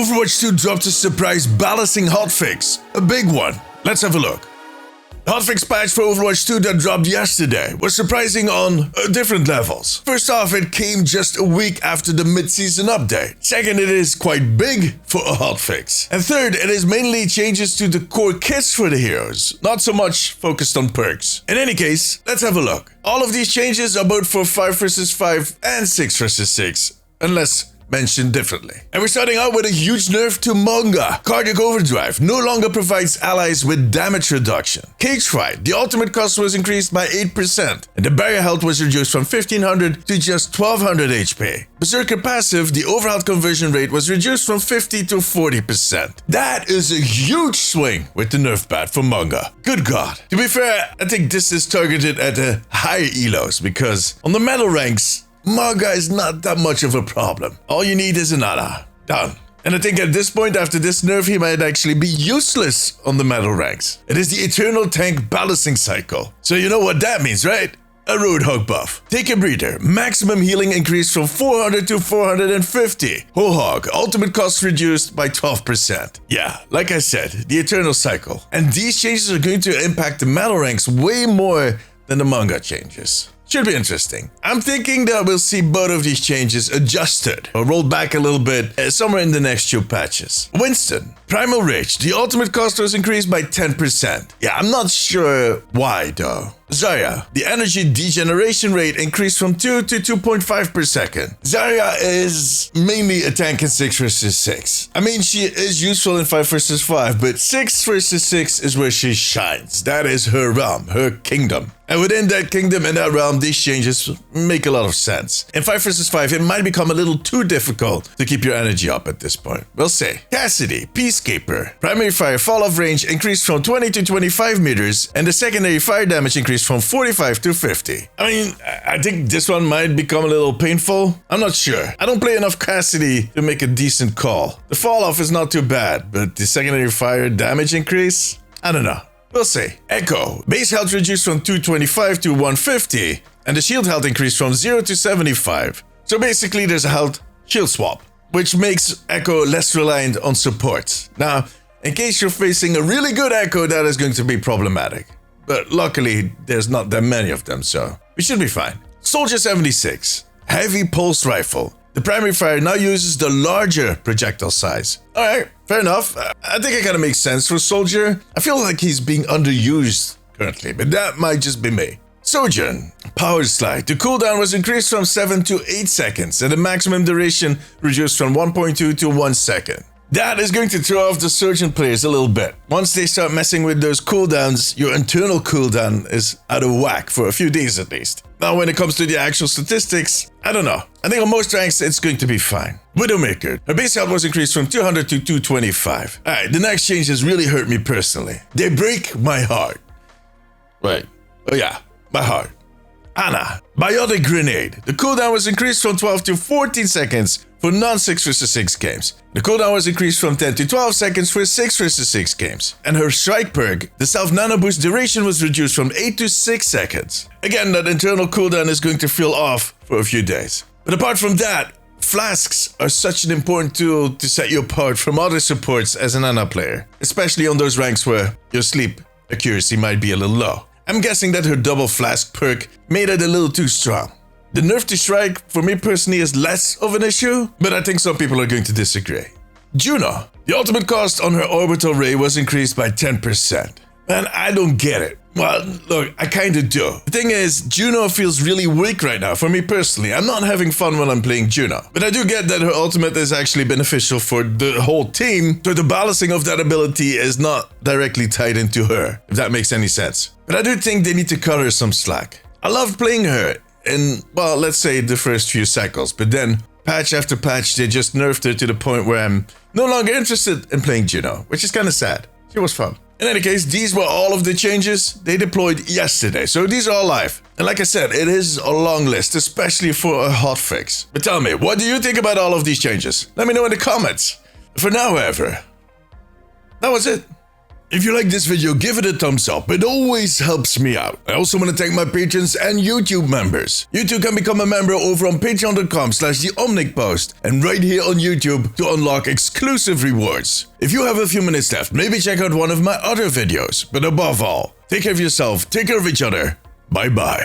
Overwatch 2 dropped a surprise balancing hotfix. A big one. Let's have a look. The hotfix patch for Overwatch 2 that dropped yesterday was surprising on different levels. First off, it came just a week after the mid-season update. Second, it is quite big for a hotfix. And third, it is mainly changes to the core kits for the heroes, not so much focused on perks. In any case, let's have a look. All of these changes are both for 5 vs 5 and 6 vs 6, unless mentioned differently. And we're starting out with a huge nerf to Mauga. Cardiac Overdrive no longer provides allies with damage reduction. Cage Fight, the ultimate cost was increased by 8%, and the barrier health was reduced from 1500 to just 1200 HP. Berserker Passive, the overhealth conversion rate was reduced from 50 to 40%. That is a huge swing with the nerf pad for Mauga. Good God. To be fair, I think this is targeted at the higher elos, because on the metal ranks, Mauga is not that much of a problem. All you need is an Ana. Done. And I think at this point, after this nerf, he might actually be useless on the metal ranks. It is the Eternal Tank Balancing Cycle. So you know what that means, right? A Roadhog buff. Take a breather. Maximum healing increased from 400 to 450. Roadhog, ultimate cost reduced by 12%. Yeah, like I said, the Eternal Cycle. And these changes are going to impact the metal ranks way more than the Mauga changes. Should be interesting. I'm thinking that we'll see both of these changes adjusted or rolled back a little bit somewhere in the next few patches. Winston, Primal Rage, the ultimate cost was increased by 10%. Yeah, I'm not sure why though. Zarya, the energy degeneration rate increased from 2 to 2.5 per second. Zarya is mainly a tank in 6 vs 6. I mean, she is useful in 5 vs 5, but 6 vs 6 is where she shines. That is her realm, her kingdom. And within that kingdom and that realm, these changes make a lot of sense. In 5 vs 5, it might become a little too difficult to keep your energy up at this point. We'll see. Cassidy, Peacekeeper. Primary fire fall-off range increased from 20 to 25 meters, and the secondary fire damage increased from 45 to 50. I mean, I think this one might become a little painful. I'm not sure. I don't play enough Cassidy to make a decent call. The fall-off is not too bad, but the secondary fire damage increase? I don't know. We'll see. Echo. Base health reduced from 225 to 150, and the shield health increased from 0 to 75. So basically there's a health shield swap, which makes Echo less reliant on support. Now, in case you're facing a really good Echo, that is going to be problematic. But luckily, there's not that many of them, so we should be fine. Soldier 76. Heavy pulse rifle. The primary fire now uses the larger projectile size. Alright, fair enough. I think it kind of makes sense for Soldier. I feel like he's being underused currently, but that might just be me. Sojourn. Power Slide. The cooldown was increased from 7 to 8 seconds, and the maximum duration reduced from 1.2 to 1 second. That is going to throw off the Sojourn players a little bit. Once they start messing with those cooldowns, your internal cooldown is out of whack for a few days at least. Now when it comes to the actual statistics, I don't know. I think on most ranks it's going to be fine. Widowmaker. Her base health was increased from 200 to 225. Alright, the next changes really hurt me personally. They break my heart. Wait. Oh yeah, my heart. Ana. Biotic Grenade. The cooldown was increased from 12 to 14 seconds for non-6 vs 6 games. The cooldown was increased from 10 to 12 seconds for 6 vs 6 games. And her strike perk, the self-nano boost duration was reduced from 8 to 6 seconds. Again, that internal cooldown is going to feel off for a few days. But apart from that, flasks are such an important tool to set you apart from other supports as an Ana player, especially on those ranks where your sleep accuracy might be a little low. I'm guessing that her double flask perk made it a little too strong. The nerf to strike for me personally is less of an issue, but I think some people are going to disagree. Juno. The ultimate cost on her orbital ray was increased by 10%. Man, I don't get it. Well, look, I kinda do. The thing is, Juno feels really weak right now for me personally. I'm not having fun when I'm playing Juno. But I do get that her ultimate is actually beneficial for the whole team, so the balancing of that ability is not directly tied into her, if that makes any sense. But I do think they need to cut her some slack. I loved playing her in, well, let's say the first few cycles, but then patch after patch they just nerfed her to the point where I'm no longer interested in playing Juno, which is kinda sad. She was fun. In any case, these were all of the changes they deployed yesterday, so these are all live. And like I said, it is a long list, especially for a hotfix. But tell me, what do you think about all of these changes? Let me know in the comments. For now, however, that was it. If you like this video, give it a thumbs up. It always helps me out. I also want to thank my patrons and YouTube members. You too can become a member over on patreon.com/theomnicpost and right here on YouTube to unlock exclusive rewards. If you have a few minutes left, maybe check out one of my other videos. But above all, take care of yourself, take care of each other. Bye bye.